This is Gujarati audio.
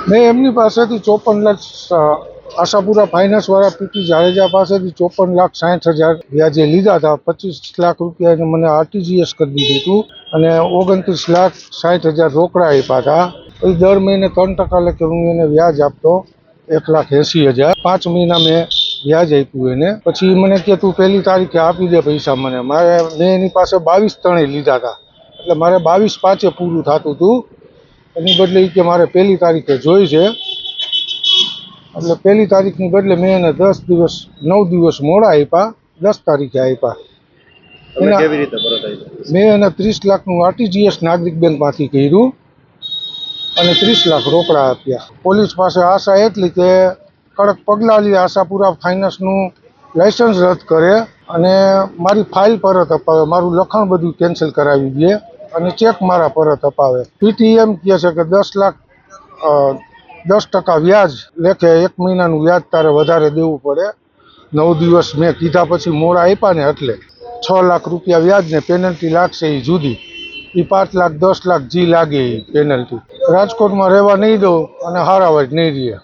મેં એમની પાસેથી 54 લાખ આશાપુરા ફાઇનાન્સવાળા પીટી જાડેજા પાસેથી 54,60,000 વ્યાજે લીધા હતા. 25 લાખ રૂપિયા એને મને આરટીજીએસ કરી દીધું હતું અને 29,60,000 રોકડા આપ્યા હતા. પછી દર મહિને 3% લેખે હું એને વ્યાજ આપતો, 1,80,000. 5 મહિના મેં વ્યાજ આપ્યું એને. પછી મને કે તું 1 તારીખે આપી દે પૈસા મને. મેં એની પાસે 22 લીધા હતા, એટલે મારે 22/5 પૂરું થતું હતું. એની બદલે કે મારે 1 તારીખે જોઈ છે, એટલે 1 તારીખની બદલે મેં એને 9 દિવસ મોડા આપ્યા, 10 તારીખે આપ્યા. મેં એને 30 લાખનું આરટીજીએસ નાગરિક બેંકમાંથી કર્યું અને 30 લાખ રોકડા આપ્યા. પોલીસ પાસે આશા એટલી કે કડક પગલાં લે, આશાપુરા ફાઇનાન્સનું લાઇસન્સ રદ કરે અને મારી ફાઇલ પરત અપાવે, મારું લખાણ બધું કેન્સલ કરાવી દે અને ચેક મારા પરત અપાવે. પીટી એમ કહે છે કે 10% વ્યાજ લેખે 1 મહિનાનું વ્યાજ તારે વધારે દેવું પડે. 9 દિવસ મેં કીધા પછી મોડા આપ્યા ને એટલે 6 લાખ રૂપિયા વ્યાજ ને પેનલ્ટી લાગશે એ જુદી. એ 5 લાખ 10 લાખ જી લાગે એ પેનલ્ટી. રાજકોટમાં રહેવા નહીં દઉં અને હારાવાજ નહીં રહે.